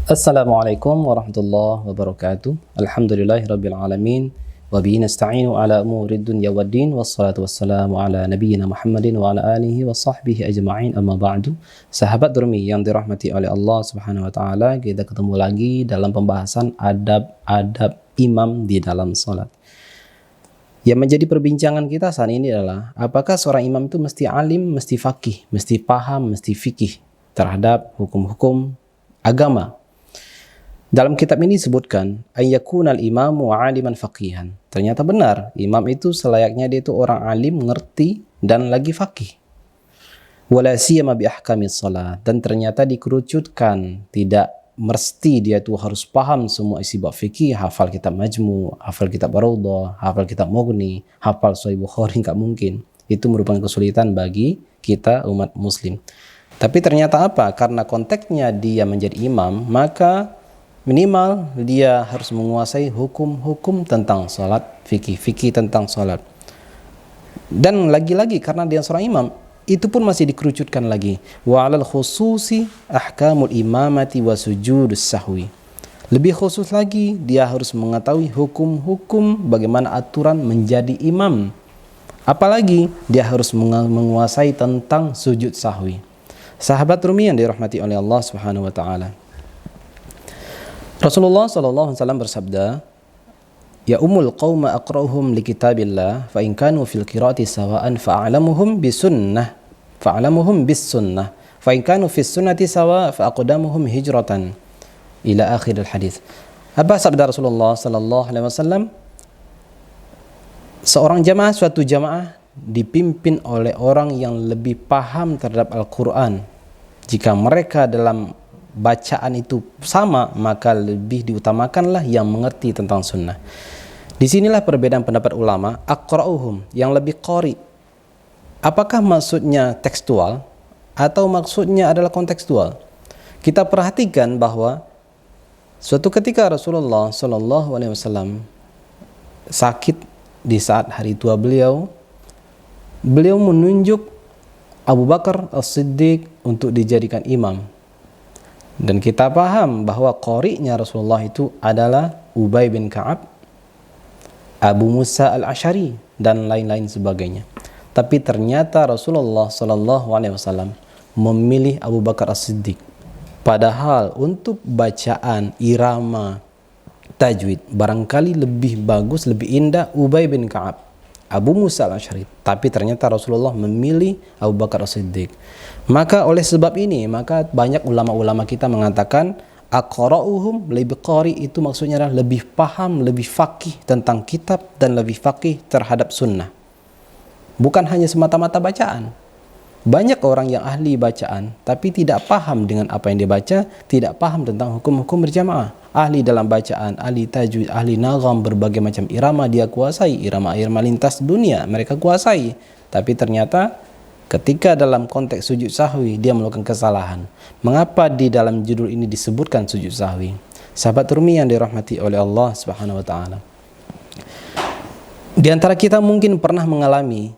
Assalamualaikum warahmatullahi wabarakatuh. Alhamdulillahirabbil alamin wa bihi nasta'inu ala umurid dunya waddin wassalatu wassalamu ala nabiyyina Muhammadin wa ala alihi wa sahbihi ajma'in amma ba'du. Sahabat Durmi yang dirahmati oleh Allah Subhanahu wa taala, kita ketemu lagi dalam pembahasan adab-adab imam di dalam salat. Yang menjadi perbincangan kita saat ini adalah apakah seorang imam itu mesti alim, mesti faqih, mesti paham, mesti fikih terhadap hukum-hukum agama. Dalam kitab ini disebutkan ayyakunal imamu aliman faqihan. Ternyata benar, imam itu selayaknya dia itu orang alim, ngerti dan lagi faqih. Wala siyama bi ahkamis shalah, dan ternyata dikerucutkan, tidak mesti dia itu harus paham semua isi bab fikih, hafal kitab Majmu', hafal kitab Raudhah, hafal kitab Mughni, hafal Sahih Bukhari, enggak mungkin. Itu merupakan kesulitan bagi kita umat muslim. Tapi ternyata apa? Karena konteksnya dia menjadi imam, maka minimal dia harus menguasai hukum-hukum tentang salat, fikih tentang salat. Dan lagi-lagi karena dia seorang imam, itu pun masih dikerucutkan lagi. Wa 'alal khususi ahkamul imamati wa sujudus sahwi. Lebih khusus lagi, dia harus mengetahui hukum-hukum bagaimana aturan menjadi imam. Apalagi dia harus menguasai tentang sujud sahwi. Sahabat Rumi yang dirahmati oleh Allah Subhanahu wa taala. Rasulullah sallallahu alaihi wasallam bersabda, "Ya umul qauma aqra'uhum li kitabillah, fa in kanu fil qira'ati sawa'an fa'alamuhum bis sunnah, fa in kanu fis sunnati sawa' fa aqdamuhum hijratan." Ila akhir hadis. Apa sabda Rasulullah sallallahu alaihi wasallam? Suatu jamaah dipimpin oleh orang yang lebih paham terhadap Al-Quran. Jika mereka dalam bacaan itu sama, maka lebih diutamakanlah yang mengerti tentang sunnah. Disinilah perbedaan pendapat ulama. Aqra'uhum, yang lebih qari, apakah maksudnya tekstual atau maksudnya adalah kontekstual? Kita perhatikan bahwa suatu ketika Rasulullah sallallahu alaihi wasallam sakit di saat hari tua beliau menunjuk Abu Bakar As-Siddiq untuk dijadikan imam. Dan kita paham bahwa qari'nya Rasulullah itu adalah Ubay bin Ka'ab, Abu Musa al-Asy'ari dan lain-lain sebagainya. Tapi ternyata Rasulullah sallallahu alaihi wasallam memilih Abu Bakar As-Siddiq. Padahal untuk bacaan irama tajwid barangkali lebih bagus, lebih indah Ubay bin Ka'ab, Abu Musa al-Asy'ari. Tapi ternyata Rasulullah memilih Abu Bakar As-Siddiq. Maka oleh sebab ini, maka banyak ulama-ulama kita mengatakan aqra'uhum, lebih qari itu maksudnya adalah lebih paham, lebih faqih tentang kitab dan lebih faqih terhadap sunnah. Bukan hanya semata-mata bacaan. Banyak orang yang ahli bacaan tapi tidak paham dengan apa yang dia baca, tidak paham tentang hukum-hukum berjamaah. Ahli dalam bacaan, ahli tajwid, ahli nagham, berbagai macam irama dia kuasai, irama-irama lintas dunia mereka kuasai. Tapi ternyata ketika dalam konteks sujud sahwi dia melakukan kesalahan. Mengapa di dalam judul ini disebutkan sujud sahwi? Sahabat Rumi yang dirahmati oleh Allah Subhanahu wa taala. Di antara kita mungkin pernah mengalami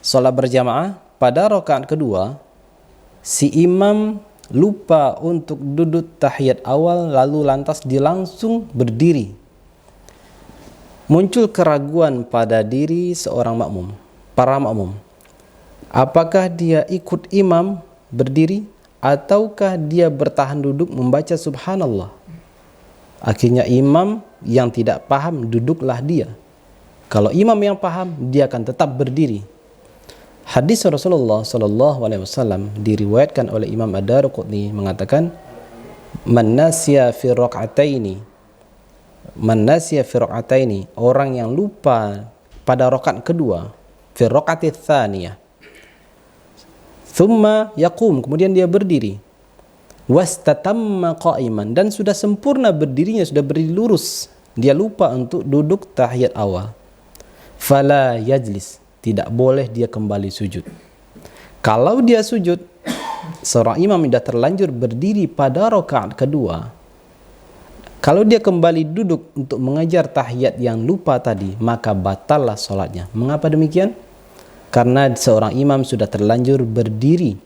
salat berjamaah, pada rakaat kedua si imam lupa untuk duduk tahiyat awal, lalu lantas dia langsung berdiri. Muncul keraguan pada diri seorang makmum, para makmum. Apakah dia ikut imam berdiri ataukah dia bertahan duduk membaca subhanallah? Akhirnya imam yang tidak paham duduklah dia. Kalau imam yang paham, dia akan tetap berdiri. Hadis Rasulullah sallallahu alaihi wasallam diriwayatkan oleh Imam Ad-Darqutni mengatakan, "Man nasiya fi rak'ataini, orang yang lupa pada rakaat kedua, fi rak'ati tsaniyah, thumma yaqum, kemudian dia berdiri, wastatamma qa'iman, dan sudah sempurna berdirinya, sudah berdiri lurus, dia lupa untuk duduk tahiyat awal, fala yajlis, tidak boleh dia kembali sujud. Kalau dia sujud, seorang imam sudah terlanjur berdiri pada rakaat kedua, kalau dia kembali duduk untuk mengajar tahiyat yang lupa tadi, maka batallah solatnya. Mengapa demikian? Karena seorang imam sudah terlanjur berdiri.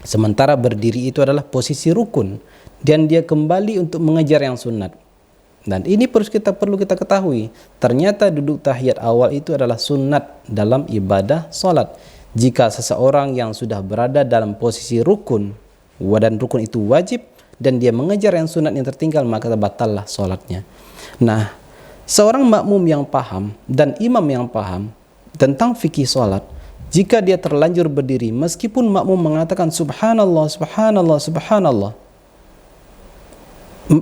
Sementara berdiri itu adalah posisi rukun. dan dia kembali untuk mengejar yang sunat. Dan ini perlu kita ketahui, ternyata duduk tahiyat awal itu adalah sunat dalam ibadah solat. Jika seseorang yang sudah berada dalam posisi rukun, dan rukun itu wajib, dan dia mengejar yang sunat yang tertinggal, maka batallah solatnya. Nah, seorang makmum yang paham dan imam yang paham tentang fikih solat, jika dia terlanjur berdiri, meskipun makmum mengatakan subhanallah, subhanallah, subhanallah,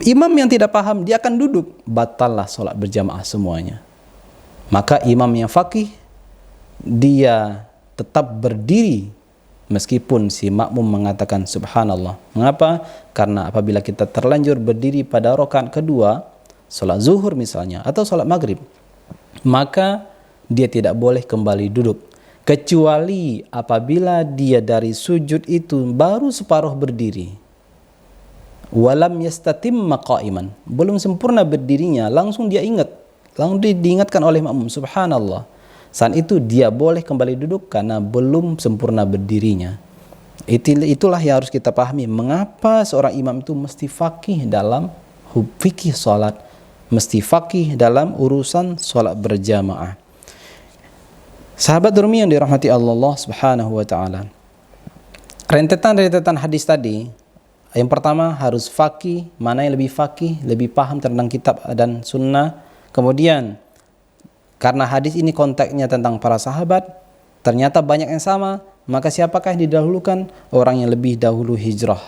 imam yang tidak paham, dia akan duduk, batallah solat berjamaah semuanya. Maka imam yang faqih, dia tetap berdiri meskipun si makmum mengatakan subhanallah. Mengapa? Karena apabila kita terlanjur berdiri pada rakaat kedua, solat zuhur misalnya, atau solat maghrib, maka dia tidak boleh kembali duduk, kecuali apabila dia dari sujud itu baru separuh berdiri. Walam yastatimma qa'iman, belum sempurna berdirinya, langsung dia diingatkan oleh makmum subhanallah. Saat itu dia boleh kembali duduk karena belum sempurna berdirinya. Itulah yang harus kita pahami, mengapa seorang imam itu mesti faqih dalam fikih salat, mesti faqih dalam urusan salat berjamaah. Sahabat Rumi yang dirahmati Allah Subhanahu wa taala, rentetan hadis tadi, yang pertama harus faqih, mana yang lebih faqih, lebih paham tentang kitab dan sunnah. Kemudian karena hadis ini konteksnya tentang para sahabat, ternyata banyak yang sama, maka siapakah yang didahulukan? Orang yang lebih dahulu hijrah.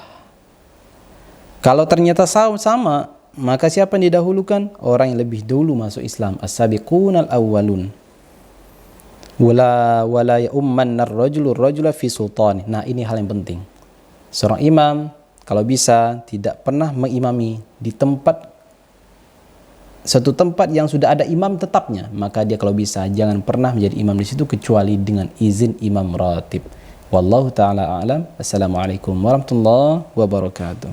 Kalau ternyata sama, maka siapa yang didahulukan? Orang yang lebih dulu masuk Islam. As-sabiqunal awwalun. Wala ya'ummannar rajula fi sultani. Nah, ini hal yang penting. Seorang imam kalau bisa tidak pernah mengimami di satu tempat yang sudah ada imam tetapnya, maka dia kalau bisa jangan pernah menjadi imam di situ kecuali dengan izin imam ratib. Wallahu taala a'lam. Assalamualaikum warahmatullahi wabarakatuh.